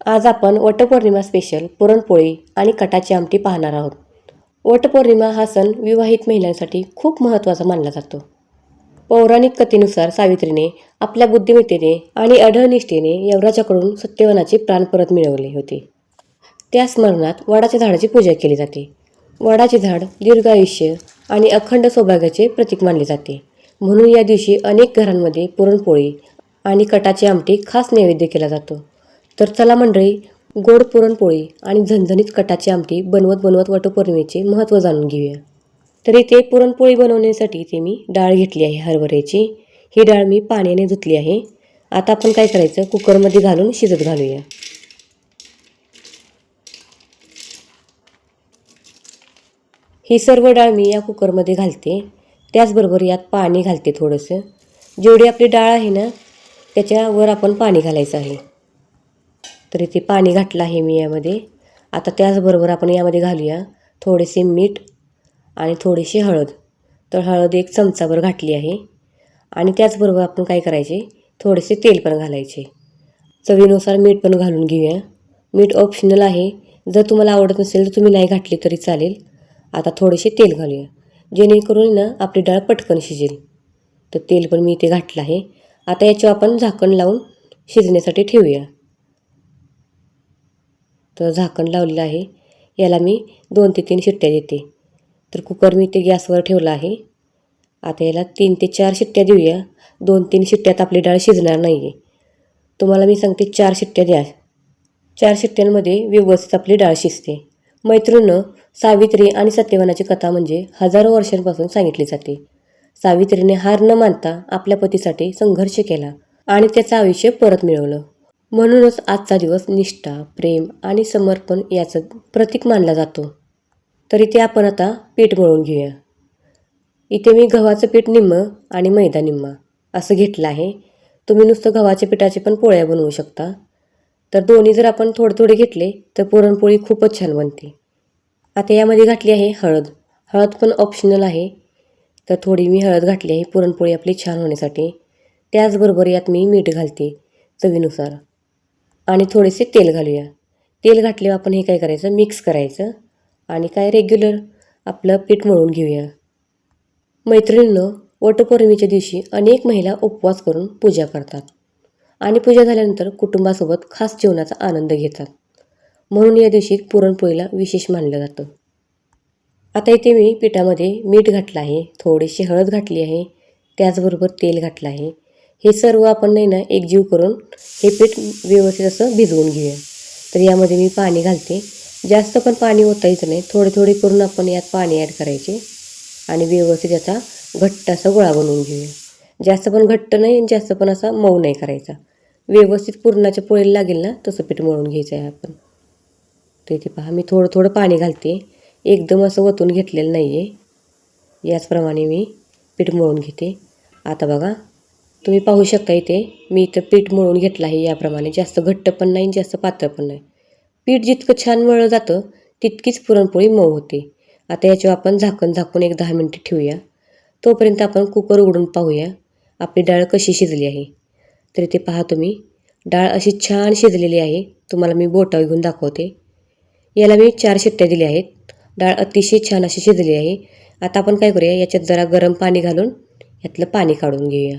आज आपण वटपौर्णिमा स्पेशल पुरणपोळी आणि कटाची आमटी पाहणार आहोत. वटपौर्णिमा हा सण विवाहित महिलांसाठी खूप महत्त्वाचा मानला जातो. पौराणिक कथेनुसार सावित्रीने आपल्या बुद्धिमत्तेने आणि अढळनिष्ठेने यमराजाकडून सत्यवानाचे प्राण परत मिळवले होते. त्या स्मरणात वडाच्या झाडाची पूजा केली जाते. वडाचे झाड दीर्घायुष्य आणि अखंड सौभाग्याचे प्रतीक मानले जाते. म्हणून या दिवशी अनेक घरांमध्ये पुरणपोळी आणि कटाची आमटी खास नैवेद्य केला जातो. तर चला मंडळी, गोड पुरणपोळी आणि झणझणीत कटाची आमटी बनवत बनवत वटपौर्णिमेचे महत्त्व जाणून घेऊया. तर इथे पुरणपोळी बनवण्यासाठी इथे मी डाळ घेतली आहे हरभऱ्याची. ही डाळ मी पाण्याने धुतली आहे. आता आपण काय करायचं, कुकरमध्ये घालून शिजत घालूया. ही सर्व डाळ मी या कुकरमध्ये घालते. त्याचबरोबर यात पाणी घालते थोडंसं. जेवढी आपली डाळ आहे ना त्याच्यावर आपण पाणी घालायचं आहे. तर इथे पाणी घातलं आहे मी यामध्ये. आता त्याचबरोबर आपण यामध्ये घालूया थोडेसे मीठ आणि थोडीशी हळद. तर हळद 1 चमचाभर घातली आहे. आणि त्याचबरोबर आपण काय करायचे, थोडेसे तेल पण घालायचे. चवीनुसार मीठ पण घालून घेऊया. मीठ ऑप्शनल आहे, जर तुम्हाला आवडत नसेल तर तुम्ही नाही घातली तरी चालेल. आता थोडेसे तेल घालूया, जेणेकरून ना आपली डाळ पटकन शिजेल. तर तेल पण मी इथे घातलं आहे. आता याच्यावर आपण झाकण लावून शिजण्यासाठी ठेवूया. तर झाकण लावलेलं आहे. याला मी 2 ते 3 शिट्ट्या देते. तर कुकर मी इथे गॅसवर ठेवला आहे. आता याला 3 ते 4 शिट्ट्या देऊया. 2-3 शिट्ट्यात आपली डाळ शिजणार नाही आहे. तुम्हाला मी सांगते 4 शिट्ट्या द्या. 4 शिट्ट्यांमध्ये व्यवस्थित आपली डाळ शिजते. मैत्रिणींनो, सावित्री आणि सत्यवानाची कथा म्हणजे हजारो वर्षांपासून सांगितली जाते. सावित्रीने हार न मानता आपल्या पतीसाठी संघर्ष केला आणि त्याचं आयुष्य परत मिळवलं. म्हणूनच आजचा दिवस निष्ठा, प्रेम आणि समर्पण याचं प्रतीक मानला जातो. तर इथे आपण आता पीठ मळून घेऊया. इथे मी गव्हाचं पीठ निम्मं आणि मैदा निम्मा असं घेतलं आहे. तुम्ही नुसतं गव्हाच्या पिठाचे पण पोळ्या बनवू शकता. तर दोन्ही जर आपण थोडे थोडे घेतले तर पुरणपोळी खूपच छान बनते. आता यामध्ये घातली आहे हळद. हळद पण ऑप्शनल आहे, तर थोडी मी हळद घातली आहे पुरणपोळी आपली छान होण्यासाठी. त्याचबरोबर यात मी मीठ घालते चवीनुसार आणि थोडेसे तेल घालूया. तेल घातल्यावर आपण हे काय करायचं, मिक्स करायचं आणि काय रेग्युलर आपलं पीठ मळून घेऊया. मैत्रिणींनो, वटपौर्णिमेच्या दिवशी अनेक महिला उपवास करून पूजा करतात आणि पूजा झाल्यानंतर कुटुंबासोबत खास जेवणाचा आनंद घेतात. म्हणून या दिवशी पुरणपोळीला विशेष मानलं जातं. आता इथे मी पिठामध्ये मीठ घातलं आहे, थोडीशी हळद घातली आहे, त्याचबरोबर तेल घातलं आहे. हे सर्व आपण नाही ना एकजीव करून हे पीठ व्यवस्थित असं भिजवून घेऊया. तर यामध्ये मी पाणी घालते. जास्त पण पाणी ओतायचं नाही, थोडे थोडे करून आपण यात पाणी ॲड करायचे आणि व्यवस्थित याचा घट्ट असा गोळा बनवून घेऊया. जास्त पण घट्ट नाही, जास्त पण असा मऊ नाही करायचा. व्यवस्थित पुरणाच्या पोळीला लागेल ना तसं पीठ मळून घ्यायचं आहे आपण. तर इथे पहा, मी थोडं थोडं पाणी घालते, एकदम असं वतून घेतलेलं नाही आहे. याचप्रमाणे मी पीठ मळून घेते. आता बघा, तुम्ही पाहू शकता इथे मी इथं पीठ मळून घेतलं आहे याप्रमाणे. जास्त घट्ट पण नाही, जास्त पातळ पण नाही. पीठ जितकं छान मळलं जातं तितकीच पुरणपोळी मऊ होते. आता याच्यावर आपण झाकण झाकून 1-10 मिनटं ठेवूया. तोपर्यंत आपण कुकर उघडून पाहूया आपली डाळ कशी शिजली आहे. तर इथे पहा तुम्ही, डाळ अशी छान शिजलेली आहे. तुम्हाला मी बोटावर घेऊन दाखवते. याला मी 4 शिट्ट्या दिल्या आहेत. डाळ अतिशय छान अशी शिजली आहे. आता आपण काय करूया, याच्यात जरा गरम पाणी घालून यातलं पाणी काढून घेऊया.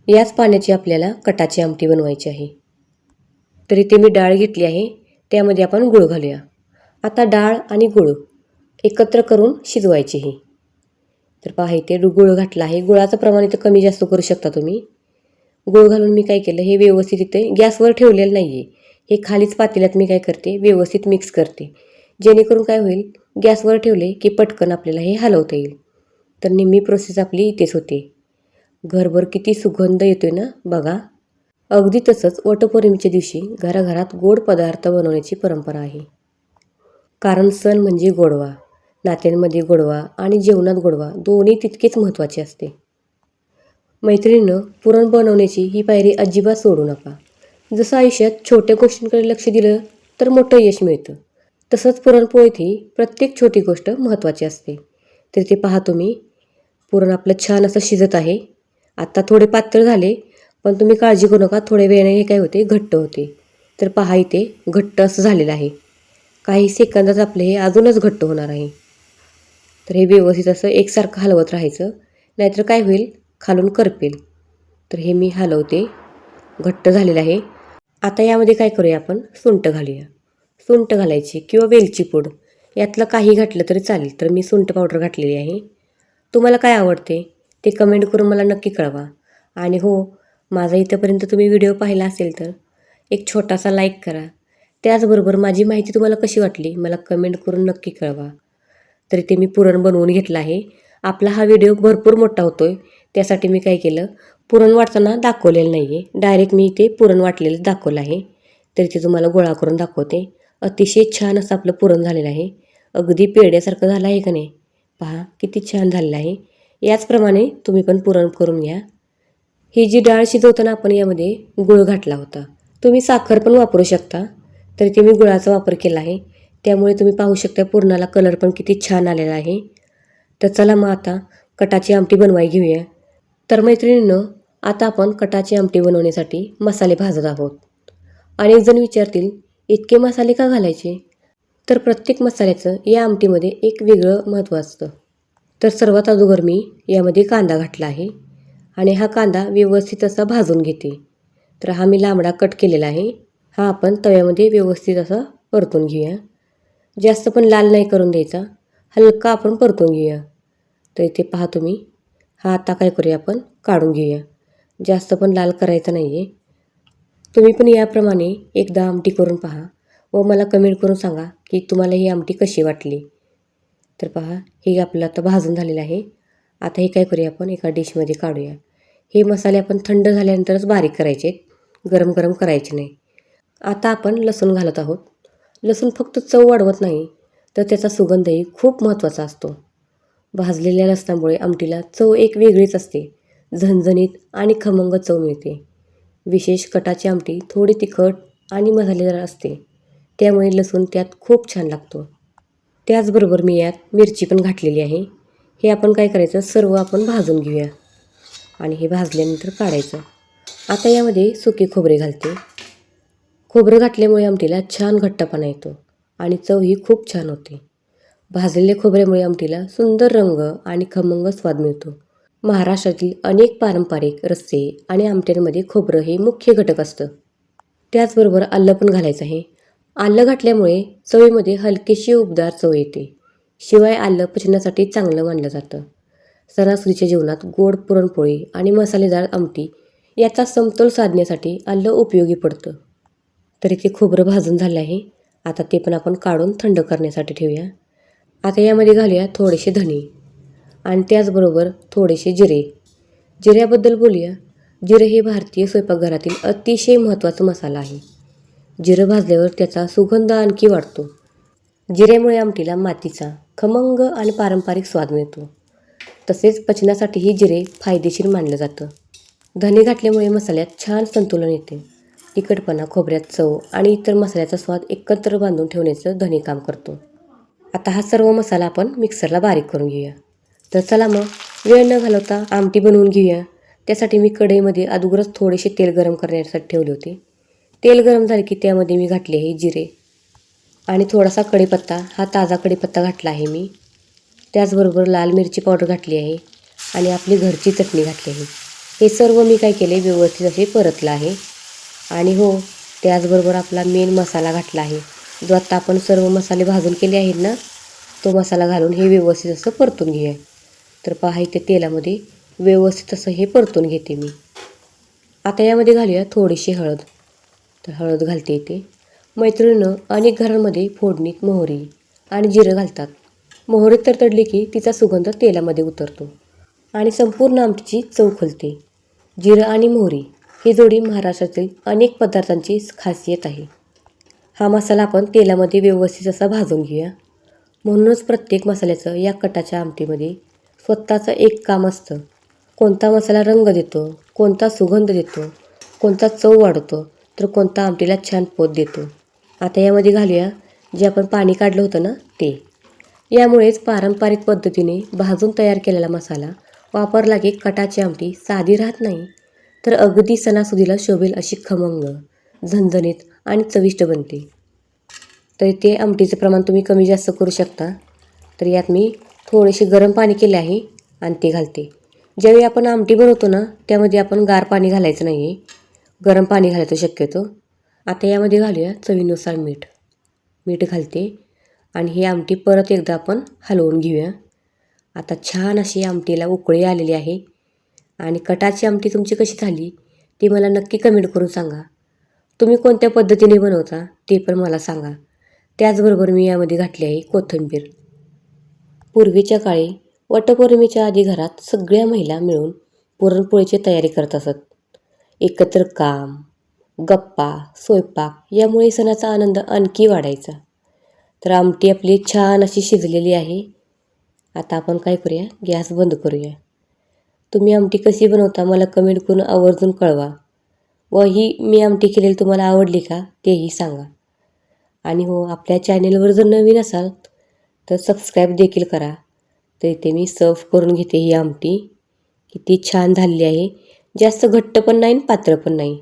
याच पाण्याची आपल्याला कटाची आमटी बनवायची आहे. तर इथे मी डाळ घेतली आहे, त्यामध्ये आपण गूळ घालूया. आता डाळ आणि गूळ एकत्र करून शिजवायची ही. तर पहा, इथे गूळ घातला आहे. गुळाचं प्रमाण इथं कमी जास्त करू शकता तुम्ही. गूळ घालून मी काय केलं, हे व्यवस्थित इथे गॅसवर ठेवलेलं नाही आहे, हे खालीच पातेल्यात मी काय करते व्यवस्थित मिक्स करते, जेणेकरून काय होईल, गॅसवर ठेवले की पटकन आपल्याला हे हलवता येईल. तर निम्मी प्रोसेस आपली इथेच होते. घरभर किती सुगंध येतोय ना बघा. अगदी तसंच वटपौर्णिमेच्या दिवशी घराघरात गोड पदार्थ बनवण्याची परंपरा आहे. कारण सण म्हणजे गोडवा, नात्यांमध्ये गोडवा आणि जेवणात गोडवा दोन्ही तितकेच महत्त्वाचे असते. मैत्रिणीनं, पुरण बनवण्याची ही पायरी अजिबात सोडू नका. जसं आयुष्यात छोट्या गोष्टींकडे लक्ष दिलं तर मोठं यश मिळतं, तसंच पुरणपोळीतही प्रत्येक छोटी गोष्ट महत्त्वाची असते. तर ते पहा तुम्ही, पुरण आपलं छान असं शिजत आहे. आत्ता थोडे पातळ झाले, पण तुम्ही काळजी करू नका, थोड्या वेळाने हे काय होते, घट्ट होते. तर पहा इथे घट्ट असं झालेलं आहे. काही सेकंदात आपले हे अजूनच घट्ट होणार आहे. तर हे व्यवस्थित असं एकसारखं हलवत राहायचं, नाहीतर काय होईल, खालून करपेल. तर हे मी हलवते, घट्ट झालेलं आहे. आता यामध्ये काय करूया, आपण सुंठ घालूया. सुंठ घालायची किंवा वेलची पूड, यातलं काही घातलं तरी चालेल. तर मी सुंठ पावडर घातलेली आहे. तुम्हाला काय आवडते ते कमेंट करून मला नक्की कळवा. आणि हो, माझा इथंपर्यंत तुम्ही व्हिडिओ पाहिला असेल तर एक छोटासा लाईक करा. त्याचबरोबर माझी माहिती तुम्हाला कशी वाटली मला कमेंट करून नक्की कळवा. तर इथे मी पुरण बनवून घेतलं आहे. आपला हा व्हिडिओ भरपूर मोठा होतो आहे, त्यासाठी मी काय केलं, पुरण वाटताना दाखवलेलं नाही आहे. डायरेक्ट मी इथे पुरण वाटलेलं दाखवलं आहे. तर इथे तुम्हाला गोळा करून दाखवते. अतिशय छान असं आपलं पुरण झालेलं आहे. अगदी पेढ्यासारखं झालं आहे का नाही? पहा किती छान झालेलं आहे. याचप्रमाणे तुम्ही पण पुरण करून घ्या. ही जी डाळ शिजवताना आपण यामध्ये गूळ घातला होता. तुम्ही साखर पण वापरू शकता. तर इथे मी गुळाचा वापर केला आहे. त्यामुळे तुम्ही पाहू शकता पुरणाला कलर पण किती छान आलेला आहे. तर चला मग आता कटाची आमटी बनवाई घेऊया. तर मैत्रिणींनो, आता आपण कटाची आमटी बनवण्यासाठी मसाले भाजत आहोत. अनेक जण विचारतील, इतके मसाले का घालायचे? तर प्रत्येक मसाल्याचं या आमटीमध्ये एक वेगळं महत्त्व असतं. तर सर्वात अगोदर मी यामध्ये कांदा घातला आहे आणि हा कांदा व्यवस्थित असा भाजून घेते. तर हा मी लांबडा कट केलेला आहे. हा आपण तव्यामध्ये व्यवस्थित असा परतून घेऊया. जास्त पण लाल नाही करून द्यायचा, हलका आपण परतून घेऊया. तर इथे पहा तुम्ही, हा आता काय करूया, आपण काढून घेऊया. जास्त पण लाल करायचं नाही आहे. तुम्ही पण याप्रमाणे एकदा आमटी करून पहा व मला कमेंट करून सांगा की तुम्हाला ही आमटी कशी वाटली. तर पहा, हे आपलं आता भाजून झालेलं आहे. आता हे काय करूया, आपण एका डिशमध्ये काढूया. हे मसाले आपण थंड झाल्यानंतरच बारीक करायचे, गरम गरम करायचे नाही. आता आपण लसूण घालत आहोत. लसूण फक्त चव वाढवत नाही, तर त्याचा सुगंधही खूप महत्त्वाचा असतो. भाजलेल्या लसणामुळे आमटीला चव एक वेगळीच असते. झणझणीत आणि खमंग चव मिळते. विशेष कटाची आमटी थोडी तिखट आणि मसालेदार असते, त्यामुळे लसूण त्यात खूप छान लागतो. त्याचबरोबर मी यात मिरची पण घातलेली आहे. हे आपण काय करायचं, सर्व आपण भाजून घेऊया आणि हे भाजल्यानंतर काढायचं. आता यामध्ये सुके खोबरे घालते. खोबरं घातल्यामुळे आमटीला छान घट्टपणा येतो आणि चवही खूप छान होते. भाजलेल्या खोबऱ्यामुळे आमटीला सुंदर रंग आणि खमंग स्वाद मिळतो. महाराष्ट्रातील अनेक पारंपरिक रस्से आणि आमट्यांमध्ये खोबरं हे मुख्य घटक असतं. त्याचबरोबर आलं पण घालायचं आहे. आलं घातल्यामुळे चवीमध्ये हलकीशी उबदार चव येते. शिवाय आलं पचनासाठी चांगलं मानलं जातं. सणासुदीच्या जेवणात गोड पुरणपोळी आणि मसालेदार आमटी याचा समतोल साधण्यासाठी आलं उपयोगी पडतं. तर इथे खोबरं भाजून झालं आहे. आता ते पण आपण काढून थंड करण्यासाठी ठेवूया. आता यामध्ये घालूया थोडेसे धणे आणि त्याचबरोबर थोडेसे जिरे. जिऱ्याबद्दल बोलूया. जिरे हे भारतीय स्वयंपाकघरातील अतिशय महत्त्वाचा मसाला आहे. जिरं भाजल्यावर त्याचा सुगंध आणखी वाढतो. जिऱ्यामुळे आमटीला मातीचा खमंग आणि पारंपरिक स्वाद मिळतो. तसेच पचनासाठीही जिरे फायदेशीर मानलं जातं. धणे घातल्यामुळे मसाल्यात छान संतुलन येते. तिखटपणा, खोबऱ्यात चव आणि इतर मसाल्याचा स्वाद एकत्र बांधून ठेवण्याचं धणे काम करतो. आता हा सर्व मसाला आपण मिक्सरला बारीक करून घेऊया. तर चला मग वेळ न घालवता आमटी बनवून घेऊया. त्यासाठी मी कढईमध्ये अगोदरच थोडेसे तेल गरम करण्यासाठी ठेवले होते. तेल गरम झाले की त्यामध्ये मी घातले आहे जिरे आणि थोडासा कढीपत्ता. हा ताजा कढीपत्ता घातला आहे मी. त्याचबरोबर लाल मिरची पावडर घातली आहे आणि आपली घरची चटणी घातली आहे. हे सर्व मी काय केले, व्यवस्थित असे परतलं आहे. आणि हो, त्याचबरोबर आपला मेन मसाला घातला आहे, जो आता आपण सर्व मसाले भाजून केले आहेत ना, तो मसाला घालून हे व्यवस्थित असं परतून घेऊया. तर पहा इथे तेलामध्ये व्यवस्थित असं हे परतून घेते मी. आता यामध्ये घालूया थोडीशी हळद. तर हळद घालते इथे. मैत्रिणीनं अनेक घरांमध्ये फोडणीत मोहरी आणि जिरं घालतात. मोहरी तर तडली की तिचा सुगंध तेलामध्ये उतरतो आणि संपूर्ण आमटीची चव खुलते. जिरं आणि मोहरी ही जोडी महाराष्ट्रातील अनेक पदार्थांची खासियत आहे. हा मसाला आपण तेलामध्ये व्यवस्थित असा भाजून घेऊया. म्हणूनच प्रत्येक मसाल्याचं या कटाच्या आमटीमध्ये स्वतःचं एक काम असतं. कोणता मसाला रंग देतो, कोणता सुगंध देतो, कोणता चव वाढवतो, तर कोणता आमटीला छान पोत देतो. आता यामध्ये घालूया जे आपण पाणी काढलं होतं ना ते. यामुळेच पारंपरिक पद्धतीने भाजून तयार केलेला मसाला वापरला की कटाची आमटी साधी राहत नाही, तर अगदी सणासुदीला शोभेल अशी खमंग, झणझणीत आणि चविष्ट बनते. तर ते आमटीचं प्रमाण तुम्ही कमी जास्त करू शकता. तर यात मी थोडेसे गरम पाणी केले आहे आणि ते घालते. ज्यावेळी आपण आमटी बनवतो ना, त्यामध्ये आपण गार पाणी घालायचं नाही आहे, गरम पाणी घालायचं शक्यतो. आता यामध्ये घालूया चवीनुसार मीठ घालते आणि ही आमटी परत एकदा आपण हलवून घेऊया. आता छान अशी आमटीला उकळी आलेली आहे आणि कटाची आमटी तुमची कशी झाली ती मला नक्की कमेंट करून सांगा. तुम्ही कोणत्या पद्धतीने बनवता ते पण मला सांगा. त्याचबरोबर मी यामध्ये घातली आहे कोथिंबीर. पूर्वीच्या काळी वटपौर्णिमेच्या आधी घरात सगळ्या महिला मिळून पुरणपोळीची तयारी करत असत. एकत्र काम, गप्पा, स्वयंपाक यामुळे सणाचा आनंद आणखी वाढायचा. तर आमटी आपली छान अशी शिजलेली आहे. आता आपण काय करूया, गॅस बंद करूया. तुम्ही आमटी कशी बनवता मला कमेंट करून आवर्जून कळवा व ही मी आमटी केलेली तुम्हाला आवडली का तेही सांगा. आणि हो, आपल्या चॅनेलवर जर नवीन असाल तर सबस्क्राईब देखील करा. तर इथे मी सर्व करून घेते ही आमटी. किती छान झालेली आहे. जास्त घट्ट पण नाही आणि पातळ पण नाही.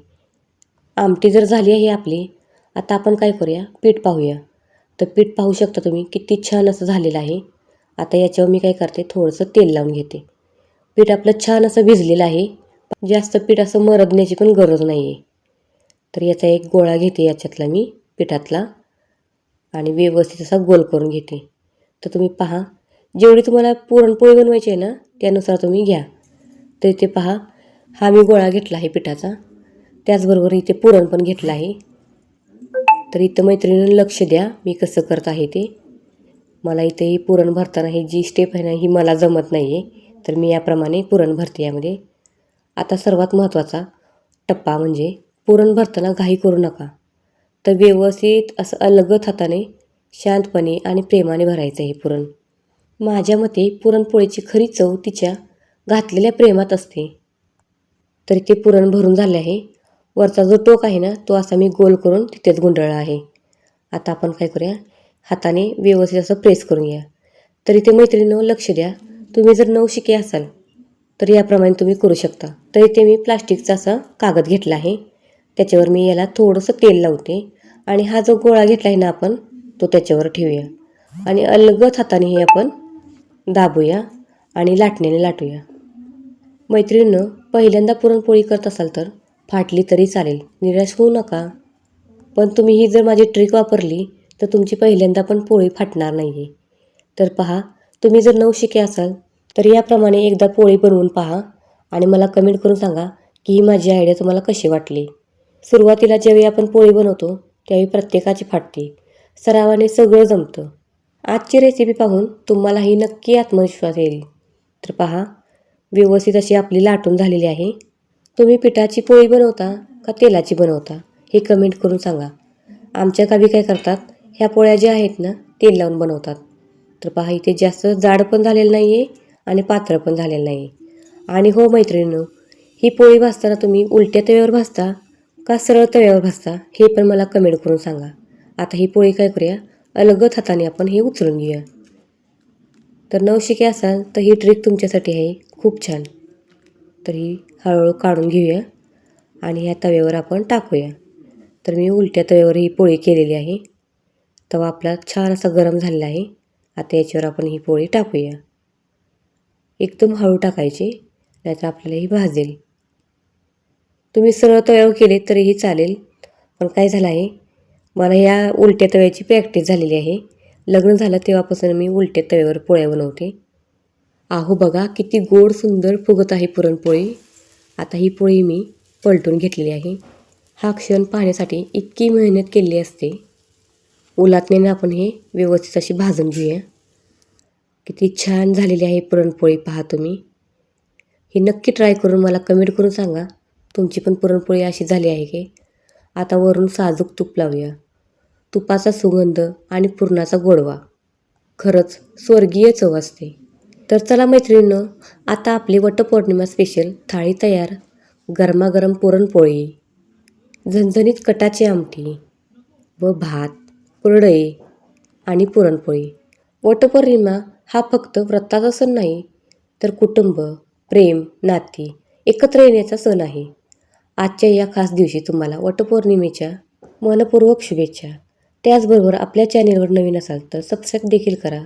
आमटी जर झाली आहे आपली, आता आपण काय करूया, पीठ पाहूया. तर पीठ पाहू शकता तुम्ही किती छान असं झालेलं आहे. आता याच्यावर मी काय करते, थोडंसं तेल लावून घेते. पीठ आपलं छान असं भिजलेलं आहे. जास्त पीठ असं मरदण्याची पण गरज नाही आहे. तर याचा एक गोळा घेते याच्यातला मी पिठातला आणि व्यवस्थित असा गोल करून घेते. तर तुम्ही पहा, जेवढी तुम्हाला पुरणपोळी बनवायची आहे ना त्यानुसार तुम्ही घ्या. तर इथे पहा, हा मी गोळा घेतला आहे पिठाचा. त्याचबरोबर इथे पुरण पण घेतलं आहे. तर इथं मैत्रिणींनी लक्ष द्या मी कसं करत आहे ते. मला इथे ही पुरण भरताना ही जी स्टेप आहे ना ही मला जमत नाही आहे. तर मी याप्रमाणे पुरण भरते यामध्ये. आता सर्वात महत्त्वाचा टप्पा म्हणजे पुरण भरताना घाई करू नका. तर व्यवस्थित असं अलगद हाताने शांतपणे आणि प्रेमाने भरायचं हे पुरण. माझ्या मते पुरणपोळीची खरी चव तिच्या घातलेल्या प्रेमात असते. तर इथे पुरण भरून झाले आहे. वरचा जो टोक आहे ना तो असा मी गोल करून तिथेच गुंडाळला आहे. आता आपण काय करूया, हाताने व्यवस्थित असं प्रेस करून घ्या. तर इथे मैत्रिणींनो लक्ष द्या, तुम्ही जर नवशिके असाल तर याप्रमाणे तुम्ही करू शकता. तर इथे मी प्लास्टिकचा असा कागद घेतला आहे. त्याच्यावर मी याला थोडंसं तेल लावते आणि हा जो गोळा घेतला आहे ना आपण तो त्याच्यावर ठेवूया आणि अलगद हाताने हे आपण दाबूया आणि लाटण्याने लाटूया. मैत्रिणींनो, पहिल्यांदा पुरणपोळी करत असाल तर फाटली तरी चालेल, निराश होऊ नका. पण तुम्ही ही जर माझी ट्रिक वापरली तर तुमची पहिल्यांदा पण पोळी फाटणार नाही आहे. तर पहा, तुम्ही जर नवशिके असाल तर याप्रमाणे एकदा पोळी बनवून पहा आणि मला कमेंट करून सांगा की ही माझी आयडिया तुम्हाला कशी वाटली. सुरुवातीला ज्यावेळी आपण पोळी बनवतो त्यावेळी प्रत्येकाची फाटते. सरावाने सगळं जमतं. आजची रेसिपी पाहून तुम्हालाही नक्की आत्मविश्वास येईल. तर पहा, व्यवस्थित अशी आपली लाटून झालेली आहे. तुम्ही पिठाची पोळी बनवता का तेलाची बनवता हे कमेंट करून सांगा. आमच्या गावी काय करतात, ह्या पोळ्या ज्या आहेत ना तेल लावून बनवतात. तर पहा, इथे जास्त जाड पण झालेलं नाही आहे आणि पातळ पण झालेलं नाही आहे. आणि हो मैत्रिणींनो, ही पोळी भाजताना तुम्ही उलट्या तव्यावर भाजता का सरळ तव्यावर भाजता हे पण मला कमेंट करून सांगा. आता ही पोळी काय करूया, अलगद हाताने आपण हे उचलून घेऊया. तर नवशिके असाल तर ही ट्रिक तुमच्यासाठी आहे, खूप छान. तर ही हळूहळू काढून घेऊया आणि ह्या तव्यावर आपण टाकूया. तर मी उलट्या तव्यावर ही पोळी केलेली आहे. तवा आपला छान असा गरम झालेला आहे. आता याच्यावर आपण ही पोळी टाकूया. एकदम हळू टाकायची, नाहीतर आपल्याला ही भाजेल. तुम्ही सरळ तव्यावर केले तरीही चालेल. पण काय झालं आहे, मला ह्या उलट्या तव्याची प्रॅक्टिस झालेली आहे. लग्न झालं तेव्हापासून मी उलट्या तव्यावर पोळ्या बनवते. अहो बघा किती गोड सुंदर फुगत आहे पुरणपोळी. आता ही पोळी मी पलटून घेतलेली आहे. हा क्षण पाहण्यासाठी इतकी मेहनत केलेली असते. उलटण्याने आपण हे व्यवस्थित अशी भाजून घेऊया. किती छान झालेली आहे पुरणपोळी पहा तुम्ही. ही नक्की ट्राय करून मला कमेंट करून सांगा तुमची पण पुरणपोळी अशी झाली आहे की. आता वरून साजूक तूप लावूया. तुपाचा सुगंध आणि पुरणाचा गोडवा खरंच स्वर्गीय चव असते. तर चला मैत्रिणींनो, आता आपली वटपौर्णिमा स्पेशल थाळी तयार. गरमागरम पुरणपोळी, झणझणीत कटाची आमटी व भात, कुरडई आणि पुरणपोळी. वटपौर्णिमा हा फक्त व्रताचा सण नाही तर कुटुंब, प्रेम, नाती एकत्र येण्याचा सण आहे. आजच्या या खास दिवशी तुम्हाला वटपौर्णिमेच्या मनपूर्वक शुभेच्छा. त्याचबरोबर आपल्या चॅनेलवर नवीन असाल तर सबस्क्राईब देखील करा.